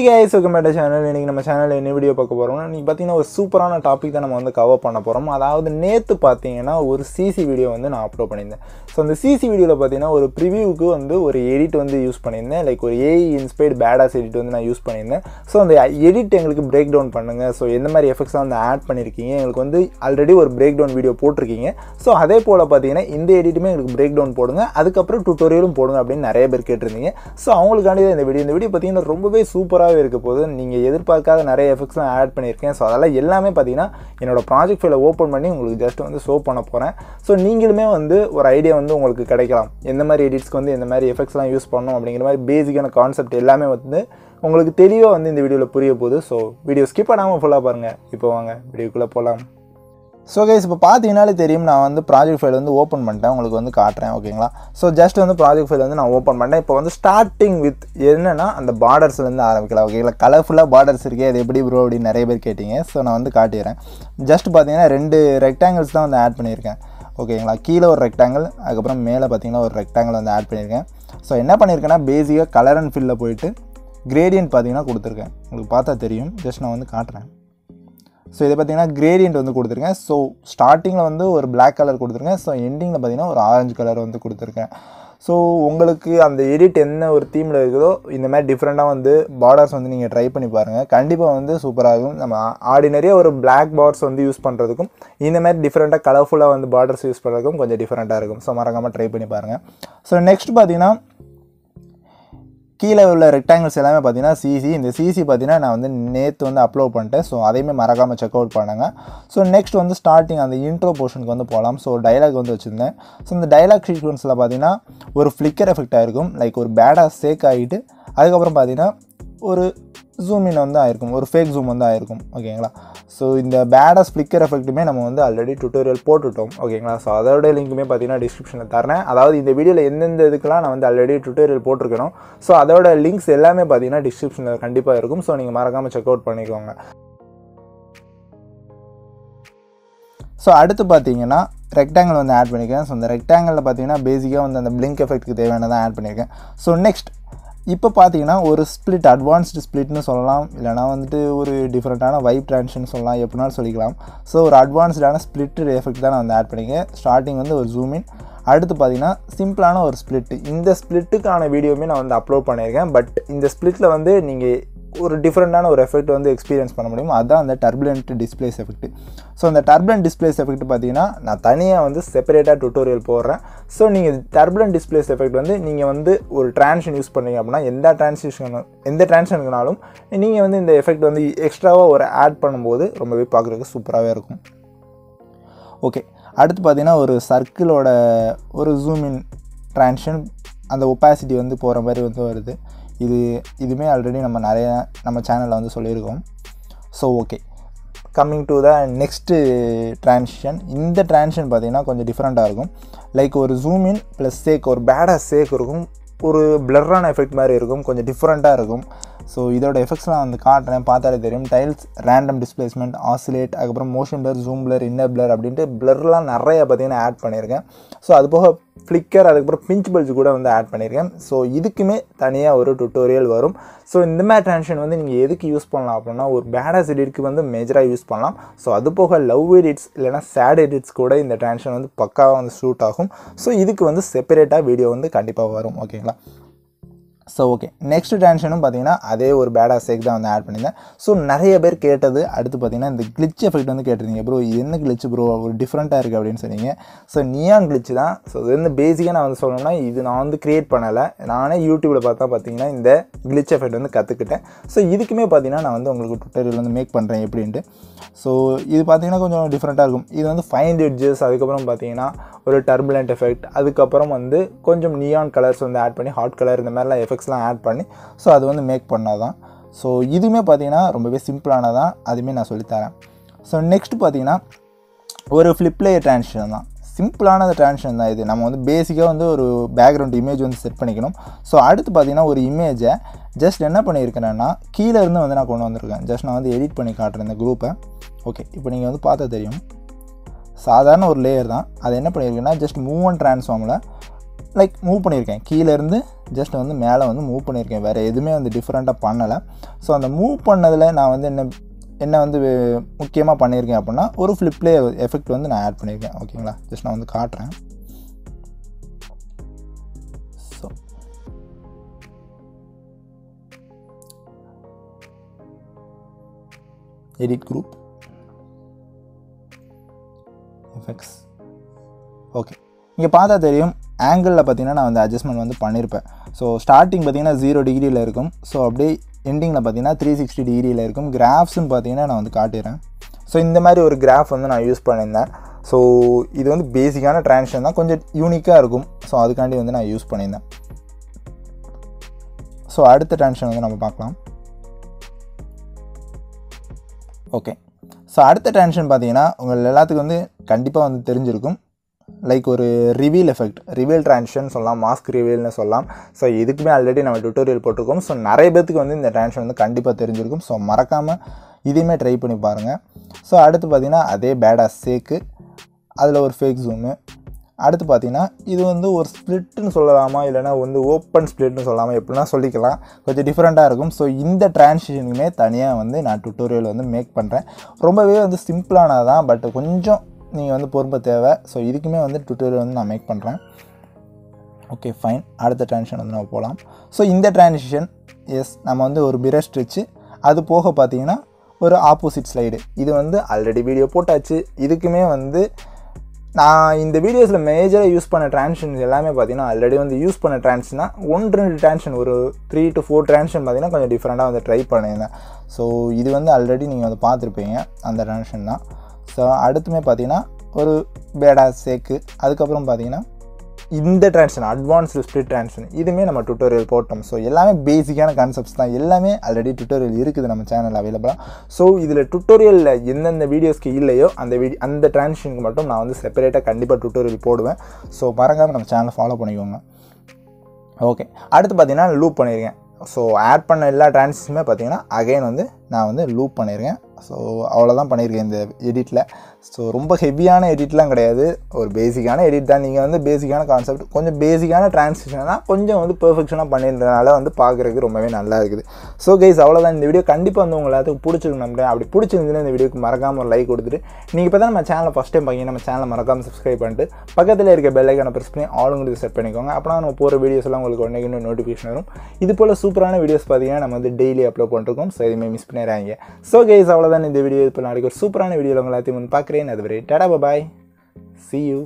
guys, welcome back to channel. இன்னைக்கு நம்ம சேனல்ல என்ன வீடியோ பார்க்க போறோம்னா நீங்க பாத்தீங்கன்னா ஒரு சூப்பரான டாபிக் தான் நம்ம வந்து கவர் பண்ண போறோம். அதாவது நேத்து பாத்தீங்கன்னா ஒரு சிசி வீடியோ வந்து நான் அப்லோட் பண்ணிருந்தேன். சோ அந்த சிசி வீடியோல பாத்தீங்கன்னா ஒரு ப்ரிவியூக்கு வந்து ஒரு எடிட் வந்து யூஸ் பண்ணிருந்தேன். லைக் ஒரு AI இன்ஸ்பயர்ட் பேடாஸ் எடிட் வந்து நான் யூஸ் பண்ணிருந்தேன். சோ அந்த எடிட் எங்களுக்கு பிரேக் டவுன் பண்ணுங்க. சோ எந்த மாதிரி எஃபெக்ட்ஸ் வந்து ஆட் பண்ணிருக்கீங்க? உங்களுக்கு வந்து ஆல்ரெடி ஒரு பிரேக் டவுன் வீடியோ போட்டுருக்கீங்க. சோ அதே போல பாத்தீங்கன்னா இந்த எடிட்டுமே உங்களுக்கு பிரேக் டவுன் போடுங்க. அதுக்கு அப்புறம் டுட்டோரியலும் போடுங்க அப்படின்னு நிறைய பேர் கேட்டிருந்தீங்க. சோ அவங்களுக்காண்டி இந்த வீடியோ பாத்தீங்கன்னா ரொம்பவே சூப்பராகவே இருக்க போது நீங்கள் எதிர்பார்க்காத நிறைய எஃபெக்ட்ஸ்லாம் ஆட் பண்ணியிருக்கேன். ஸோ அதெல்லாம் எல்லாமே பார்த்தீங்கன்னா என்னோட ப்ராஜெக்ட் ஃபைலை ஓப்பன் பண்ணி உங்களுக்கு ஜஸ்ட் வந்து ஷோ பண்ண போகிறேன். ஸோ நீங்களுமே வந்து ஒரு ஐடியா வந்து உங்களுக்கு கிடைக்கலாம். எந்த மாதிரி எடிட்ஸ்க்கு வந்து எந்த மாதிரி எஃபெக்ட்ஸ்லாம் யூஸ் பண்ணணும் அப்படிங்கிற மாதிரி பேசிக்கான கான்செப்ட் எல்லாமே வந்து உங்களுக்கு தெளிவாக வந்து இந்த வீடியோவில் புரிய போகுது. ஸோ வீடியோ ஸ்கிப் பண்ணாமல் ஃபுல்லாக பாருங்கள். இப்போ வாங்க வீடியோக்குள்ளே போகலாம். ஸோ கைஸ் இப்போ பார்த்தீங்கனாலே தெரியும், நான் வந்து ப்ராஜெக்ட் ஃபைல் வந்து ஓப்பன் பண்ணிட்டேன், உங்களுக்கு வந்து காட்டுறேன். ஓகேங்களா? ஸோ ஜஸ்ட் வந்து ப்ராஜெக்ட் ஃபைல் வந்து நான் ஓப்பன் பண்ணிட்டேன். இப்போ வந்து ஸ்டார்டிங் வித் என்னென்னா அந்த பார்டர்ஸ்லேருந்து ஆரம்பிக்கலாம். ஓகேங்களா? கலர்ஃபுல்லாக பார்டர்ஸ் இருக்கே, அது எப்படி ப்ரோ அப்படின்னு நிறைய பேர் கேட்டிங்க. ஸோ நான் வந்து காட்டிடுறேன். ஜஸ்ட் பார்த்தீங்கன்னா 2 ரெக்டாங்கிள்ஸ் தான் வந்து ஆட் பண்ணியிருக்கேன். ஓகேங்களா? கீழே ஒரு ரெக்டாங்கிள், அதுக்கப்புறம் மேலே பார்த்தீங்கன்னா ஒரு ரெக்டாங்கிள் வந்து ஆட் பண்ணியிருக்கேன். ஸோ என்ன பண்ணியிருக்கேன்னா பேசிக்காக கலர் அண்ட் ஃபில்லில் போயிட்டு கிரேடியன்ட் பார்த்தீங்கன்னா கொடுத்துருக்கேன். உங்களுக்கு பார்த்தா தெரியும். ஜஸ்ட் நான் வந்து காட்டுறேன். ஸோ இதை பார்த்தீங்கன்னா கிரேடியன்ட் வந்து கொடுத்துருக்கேன். ஸோ ஸ்டார்டிங்கில் வந்து ஒரு பிளாக் கலர் கொடுத்துருக்கேன். ஸோ எண்டிங்கில் பார்த்தீங்கன்னா ஒரு ஆரஞ்சு கலர் வந்து கொடுத்துருக்கேன். ஸோ உங்களுக்கு அந்த எடிட் என்ன ஒரு தீமில் இருக்குதோ இந்த மாதிரி டிஃப்ரெண்ட்டாக வந்து பார்டர்ஸ் வந்து நீங்கள் ட்ரை பண்ணி பாருங்கள். கண்டிப்பாக வந்து சூப்பராகும். நம்ம ஆர்டினரியாக ஒரு பிளாக் பார்டர்ஸ் வந்து யூஸ் பண்ணுறதுக்கும் இந்த மாதிரி டிஃப்ரெண்ட்டாக கலர்ஃபுல்லாக வந்து பார்டர்ஸ் யூஸ் பண்ணுறதுக்கும் கொஞ்சம் டிஃப்ரெண்ட்டாக இருக்கும். ஸோ மறக்காமல் ட்ரை பண்ணி பாருங்கள். ஸோ நெக்ஸ்ட் பார்த்தீங்கன்னா கீழே உள்ள ரெக்டாங்கிள்ஸ் எல்லாமே பார்த்தீங்கன்னா சிசி. இந்த சிசி பார்த்தீங்கன்னா நான் வந்து நேற்று வந்து அப்லோட் பண்ணிட்டேன். ஸோ அதையுமே மறக்காமல் செக் அவுட் பண்ணுங்க. ஸோ நெக்ஸ்ட் வந்து ஸ்டார்டிங் அந்த இன்ட்ரோ போர்ஷனுக்கு வந்து போகலாம். ஸோ டைலாக் வந்து வச்சுருந்தேன். ஸோ இந்த டைலாக் சீக்வன்ஸில் பார்த்தீங்கன்னா ஒரு ஃப்ளிக்கர் எஃபெக்ட் ஆகிருக்கும். லைக் ஒரு பேடாக சேக் ஆகிட்டு அதுக்கப்புறம் பார்த்தீங்கன்னா ஒரு ஜூம் இன் வந்து ஆயிருக்கும், ஒரு ஃபேக் ஜூம் வந்து ஆயிருக்கும். ஓகேங்களா? ஸோ இந்த பேடாஸ் ஃப்ளிக்கர் எஃபெக்ட்டுமே நம்ம வந்து ஆல்ரெடி டுட்டோரியல் போட்டுவிட்டோம். ஓகேங்களா? ஸோ அதோட லிங்க்குமே பார்த்தீங்கன்னா டிஸ்கிரிப்ஷனில் தரேன். அதாவது இந்த வீடியோவில் எந்தெந்த இதுக்கெல்லாம் நான் வந்து ஆல்ரெடி டுட்டோரியல் போட்டிருக்கணும். ஸோ அதோட லிங்க்ஸ் எல்லாமே பார்த்தீங்கன்னா டிஸ்கிரிப்ஷனில் கண்டிப்பாக இருக்கும். ஸோ நீங்கள் மறக்காமல் செக் அவுட் பண்ணிக்கோங்க. ஸோ அடுத்து பார்த்தீங்கன்னா ரெக்டாங்கிள் வந்து ஆட் பண்ணியிருக்கேன். ஸோ இந்த ரெக்டாங்கிளில் பார்த்தீங்கன்னா பேசிக்காக வந்து அந்த பிளிங்க் எஃபெக்ட்டுக்கு தேவையானதான் ஆட் பண்ணியிருக்கேன். ஸோ நெக்ஸ்ட் இப்போ பார்த்தீங்கன்னா ஒரு ஸ்ப்ளிட், அட்வான்ஸ்டு ஸ்ப்ளிட்னு சொல்லலாம், இல்லைனா வந்துட்டு ஒரு டிஃப்ரெண்ட்டான வைப் ட்ரான்ஷன் சொல்லலாம், எப்படினாலும் சொல்லிக்கலாம். ஸோ ஒரு அட்வான்ஸ்டான ஸ்ப்ளிட் எஃபெக்ட் தான் நான் வந்து ஆட் பண்ணியிருக்கேன். ஸ்டார்டிங் வந்து ஒரு ஜூம் இன், அடுத்து பார்த்தீங்கன்னா சிம்பிளான ஒரு ஸ்ப்ளிட். இந்த ஸ்ப்ளிட்டுக்கான வீடியோவுமே நான் வந்து அப்லோட் பண்ணியிருக்கேன். பட் இந்த ஸ்ப்ளிட்டில் வந்து நீங்கள் ஒரு டிஃப்ரெண்ட்டான ஒரு எஃபெக்ட் வந்து எக்ஸ்பீரியன்ஸ் பண்ண முடியும். அதுதான் அந்த டர்புலண்ட் டிஸ்பிளேஸ் எஃபெக்ட். ஸோ அந்த டர்புலண்ட் டிஸ்பிளேஸ் எஃபெக்ட் பார்த்தீங்கன்னா நான் தனியாக வந்து செப்பரேட்டாக டுட்டோரியல் போடுறேன். ஸோ நீங்கள் டர்புலண்ட் டிஸ்பிளேஸ் எஃபெக்ட் வந்து நீங்கள் வந்து ஒரு ட்ரான்ஷன் யூஸ் பண்ணீங்க அப்படின்னா எந்த ட்ரான்ஷனுக்குனாலும் நீங்கள் வந்து இந்த எஃபெக்ட் வந்து எக்ஸ்ட்ராவாக ஒரு ஆட் பண்ணும்போது ரொம்பவே பார்க்குறதுக்கு சூப்பராகவே இருக்கும். ஓகே, அடுத்து பார்த்தீங்கன்னா ஒரு சர்க்கிளோட ஒரு ஜூம் இன் ட்ரான்ஷன், அந்த ஒப்பாசிட்டி வந்து போகிற மாதிரி வந்து வருது. இதுவுமே ஆல்ரெடி நம்ம சேனலில் வந்து சொல்லியிருக்கோம். So okay, coming to the next ட்ரான்ஷன். இந்த ட்ரான்ஷன் பார்த்திங்கன்னா கொஞ்சம் டிஃப்ரெண்ட்டாக இருக்கும். லைக் ஒரு ஜூம் இன் ப்ளஸ் சேக், ஒரு பேடாக சேக் இருக்கும், ஒரு பிளர்ரான எஃபெக்ட் மாதிரி இருக்கும், கொஞ்சம் டிஃப்ரெண்ட்டாக இருக்கும். ஸோ இதோட எஃபெக்ட்ஸ்லாம் வந்து காட்டுறேன், பார்த்தாலே தெரியும். டைல்ஸ், ரேண்டம் டிஸ்பிளேஸ்மெண்ட், ஆசிலேட், அதுக்கப்புறம் motion blur, zoom blur, inner blur அப்படின்ட்டு பிளர்லாம் நிறைய பார்த்தீங்கன்னா ஆட் பண்ணியிருக்கேன். ஸோ அது போக ஃப்ளிக்கர், அதுக்கப்புறம் பிஞ்ச் பல்ஜ் கூட வந்து ஆட் பண்ணியிருக்கேன். ஸோ இதுக்குமே தனியாக ஒரு டுட்டோரியல் வரும். ஸோ இந்த மாதிரி ட்ரான்ஷன் வந்து நீங்கள் எதுக்கு யூஸ் பண்ணலாம் அப்படின்னா ஒரு பேடாஸ் எடிட்க்கு வந்து மேஜராக யூஸ் பண்ணலாம். ஸோ அது போக லவ் எடிட்ஸ் இல்லைனா சேட் எடிட்ஸ் கூட இந்த ட்ரான்ஷன் வந்து பக்காவாக வந்து ஷூட் ஆகும். ஸோ இதுக்கு வந்து செப்பரேட்டாக வீடியோ வந்து கண்டிப்பாக வரும். ஓகேங்களா? ஸோ ஓகே, நெக்ஸ்ட் ட்ரான்ஷனும் பார்த்தீங்கன்னா அதே ஒரு பேடாக சேக் தான் வந்து ஆட் பண்ணியிருந்தேன். ஸோ நிறைய பேர் கேட்டது அடுத்து பார்த்தீங்கன்னா இந்த கிளிச் எஃபெக்ட் வந்து கேட்டிருந்தீங்க. ப்ரோ இது என்ன கிளிச் ப்ரோ, ஒரு டிஃப்ரெண்ட்டாக இருக்குது அப்படின்னு சொன்னீங்க. ஸோ நியான் கிளிச் தான். ஸோ இது வந்து பேசிக்காக நான் வந்து சொல்லணும்னா இது நான் வந்து க்ரியேட் பண்ணலை, நானே யூடியூப்பில் பார்த்தீங்கன்னா இந்த கிளிச் எஃபெக்ட் வந்து கற்றுக்கிட்டேன். ஸோ இதுக்குமே பார்த்தீங்கன்னா நான் வந்து உங்களுக்கு டுட்டோரியல் வந்து மேக் பண்ணுறேன் எப்படின்ட்டு. ஸோ இது பார்த்தீங்கன்னா கொஞ்சம் டிஃப்ரெண்ட்டாக இருக்கும். இது வந்து ஃபைண்ட் எட்ஜஸ், அதுக்கப்புறம் பார்த்தீங்கன்னா ஒரு டர்புலண்ட் எஃபெக்ட், அதுக்கப்புறம் வந்து கொஞ்சம் நியான் கலர்ஸ் வந்து ஆட் பண்ணி ஹாட் கலர் இந்த மாதிரிலாம் எஃபெக்ட்ஸ்லாம் ஆட் பண்ணி ஸோ அது வந்து மேக் பண்ணாதான். ஸோ இதுவுமே பார்த்தீங்கன்னா ரொம்பவே சிம்பிளானதான், அதுவுமே நான் சொல்லித்தரேன். ஸோ நெக்ஸ்ட் பார்த்தீங்கன்னா ஒரு ஃப்ளிப் லேயர் ட்ரான்ஷன் தான். சிம்பிளான ட்ரான்ஷன் தான் இது. நம்ம வந்து பேசிக்காக வந்து ஒரு பேக்ரவுண்ட் இமேஜ் வந்து செட் பண்ணிக்கணும். ஸோ அடுத்து பார்த்தீங்கன்னா ஒரு இமேஜை ஜஸ்ட் என்ன பண்ணியிருக்கிறேன்னா கீழே இருந்து வந்து நான் கொண்டு வந்திருக்கேன். ஜஸ்ட் நான் வந்து எடிட் பண்ணி காட்டுறேன் இந்த குரூப்பை. ஓகே, இப்போ நீங்கள் வந்து பார்த்தா தெரியும், சாதாரண ஒரு லேயர் தான். அது என்ன பண்ணியிருக்கேன்னா ஜஸ்ட் மூவ் அண்ட் ட்ரான்ஸ்ஃபார்மில் லைக் மூவ் பண்ணியிருக்கேன், கீழேருந்து ஜஸ்ட் வந்து மேலே வந்து மூவ் பண்ணியிருக்கேன், வேறு எதுவுமே வந்து டிஃப்ரெண்ட்டாக பண்ணலை. ஸோ அந்த மூவ் பண்ணதில் நான் வந்து என்ன வந்து முக்கியமாக பண்ணியிருக்கேன் அப்படின்னா ஒரு ஃப்ளிப்லே எஃபெக்ட் வந்து நான் ஆட் பண்ணியிருக்கேன். ஓகேங்களா, ஜஸ்ட் நான் வந்து காட்டுறேன். So edit group effects. Okay, இங்கே பார்த்தா தெரியும் ஆங்கிளில் பார்த்தீங்கன்னா நான் வந்து அட்ஜஸ்ட்மெண்ட் வந்து பண்ணியிருப்பேன். ஸோ ஸ்டார்டிங் பார்த்தீங்கன்னா 0 டிகிரியில் இருக்கும். ஸோ அப்படியே எண்டிங்கில் பார்த்தீங்கன்னா 360 டிகிரியில் இருக்கும். கிராஃப்ஸ்ன்னு பார்த்தீங்கன்னா நான் வந்து காட்டிடுறேன். ஸோ இந்த மாதிரி ஒரு கிராஃப் வந்து நான் யூஸ் பண்ணியிருந்தேன். ஸோ இது வந்து பேசிக்கான ட்ரான்சிஷன் தான், கொஞ்சம் யூனிக்காக இருக்கும். ஸோ அதுக்காண்டி வந்து நான் யூஸ் பண்ணியிருந்தேன். ஸோ அடுத்த ட்ரான்சிஷன் வந்து நம்ம பார்க்கலாம். ஓகே, ஸோ அடுத்த ட்ரான்சிஷன் பார்த்தீங்கன்னா உங்கள் எல்லாத்துக்கும் வந்து கண்டிப்பாக வந்து தெரிஞ்சிருக்கும். லைக் ஒரு ரிவீல் எஃபெக்ட், ரிவீல் ட்ரான்சிஷன் சொல்லலாம், மாஸ்க் ரிவீல்னு சொல்லலாம். ஸோ இதுக்குமே ஆல்ரெடி நம்ம டுட்டோரியல் போட்டிருக்கோம். ஸோ நிறைய பேருக்கு வந்து இந்த ட்ரான்சிஷன் வந்து கண்டிப்பாக தெரிஞ்சிருக்கும். ஸோ மறக்காமல் இதையுமே ட்ரை பண்ணி பாருங்கள். ஸோ அடுத்து பார்த்திங்கன்னா அதே பேடாஸ் சேக்கு, அதில் ஒரு ஃபேக் ஜூமு. அடுத்து பார்த்திங்கன்னா இது வந்து ஒரு ஸ்ப்ளிட்னு சொல்லலாமா, இல்லைனா வந்து ஓப்பன் ஸ்ப்ளிட்னு சொல்லலாமா, எப்படின்னா சொல்லிக்கலாம், கொஞ்சம் டிஃப்ரெண்ட்டாக இருக்கும். ஸோ இந்த ட்ரான்சிஷனுக்குமே தனியாக வந்து நான் டுட்டோரியல் வந்து மேக் பண்ணுறேன். ரொம்பவே வந்து சிம்பிளானதான், பட் கொஞ்சம் நீங்கள் வந்து பொறுமை தேவை. ஸோ இதுக்குமே வந்து டுட்டோரியல் வந்து நான் மேக் பண்ணுறேன். ஓகே ஃபைன், அடுத்த ட்ரான்சிஷன் வந்து நம்ம போகலாம். ஸோ இந்த ட்ரான்சிஷன் நம்ம வந்து ஒரு மிரர் ஸ்ட்ரெச்சு, அது போக பார்த்தீங்கன்னா ஒரு ஆப்போசிட் ஸ்லைடு. இது வந்து ஆல்ரெடி வீடியோ போட்டாச்சு. இதுக்குமே வந்து நான் இந்த வீடியோஸில் மேஜராக யூஸ் பண்ண ட்ரான்சிஷன்ஸ் எல்லாமே பார்த்தீங்கன்னா ஆல்ரெடி வந்து யூஸ் பண்ண ட்ரான்சிஷன்னா 1-2 ட்ரான்சிஷன், ஒரு 3 to 4 ட்ரான்சிஷன் பார்த்தீங்கன்னா கொஞ்சம் டிஃப்ரெண்ட்டாக வந்து ட்ரை பண்ணியிருந்தேன். ஸோ இது வந்து ஆல்ரெடி நீங்கள் வந்து பார்த்துருப்பீங்க, அந்த ட்ரான்சிஷன் தான். ஸோ அடுத்துமே பார்த்தீங்கன்னா ஒரு பேடாஸ் சேக்கு, அதுக்கப்புறம் பார்த்தீங்கன்னா இந்த ட்ரான்சிஷன் அட்வான்ஸ்டு ஸ்ப்ளிட் ட்ரான்சிஷன், இதுவுமே நம்ம டுட்டோரியல் போட்டோம். ஸோ எல்லாமே பேசிக்கான கான்செப்ட்ஸ் தான், எல்லாமே ஆல்ரெடி டுட்டோரியல் இருக்குது நம்ம சேனல் அவைலபிளாக. ஸோ இதில் டுட்டோரியலில் எந்தெந்த வீடியோஸ்க்கு இல்லையோ அந்த ட்ரான்சிஷனுக்கு மட்டும் நான் வந்து செப்பரேட்டாக கண்டிப்பாக டுட்டோரியல் போடுவேன். ஸோ மறக்காமல் நம்ம சேனலை ஃபாலோ பண்ணிக்கோங்க. ஓகே, அடுத்து பார்த்தீங்கன்னா லூப் பண்ணியிருக்கேன். ஸோ ஆட் பண்ண எல்லா ட்ரான்சிஷனுமே பார்த்தீங்கன்னா அகைன் வந்து நான் வந்து லூப் பண்ணியிருக்கேன். ஸோ அவ்வளோதான் பண்ணியிருக்கேன் இந்த எடிட்டில். ஸோ ரொம்ப ஹெவியான எடிட்லாம் கிடையாது, ஒரு பேசிக்கான எடிட் தான். நீங்கள் வந்து பேசிக்கான கான்செப்ட், கொஞ்சம் பேசிக்கான ட்ரான்சிஷனாக கொஞ்சம் வந்து பெர்ஃபெக்ஷனாக பண்ணியிருந்ததுனால வந்து பார்க்குறதுக்கு ரொம்பவே நல்லா இருக்குது. ஸோ கைஸ் அவ்வளோதான், இந்த வீடியோ கண்டிப்பாக வந்து உங்கள் எல்லாத்துக்கும் பிடிச்சிருக்கு நம்புறேன். அப்படி பிடிச்சிருந்துச்சுன்னா இந்த வீடியோக்கு மறக்காமல் ஒரு லைக் கொடுத்துட்டு, நீங்கள் இப்போ தான் நம்ம சேனலை ஃபஸ்ட் டைம் பார்க்கிங்க, நம்ம சேனலை மறக்காமல் சப்ஸ்கிரைப் பண்ணிட்டு பக்கத்தில் இருக்க பெல் ஐக்கானை ப்ரெஸ் பண்ணி ஆளுங்களுக்கு செட் பண்ணிக்கோங்க. அப்போ நம்ம போகிற வீடியோஸ் எல்லாம் உங்களுக்கு உடனே இன்னும் நோட்டிஃபிகேஷன் வரும். இது போல் சூப்பரான வீடியோஸ் பார்த்தீங்கன்னா நம்ம வந்து டெய்லி அப்லோட் பண்ணிருக்கோம். ஸோ எதுவுமே மிஸ் பண்ணிடுறாங்க. ஸோ கைஸ் அவ்வளோதான் இந்த வீடியோ. இப்போ நாளைக்கு ஒரு சூப்பரான வீடியோவில் உங்கள் எல்லாத்தையும் வந்து பார்க்குறேன். அதுவரை டாடா பாய், see you.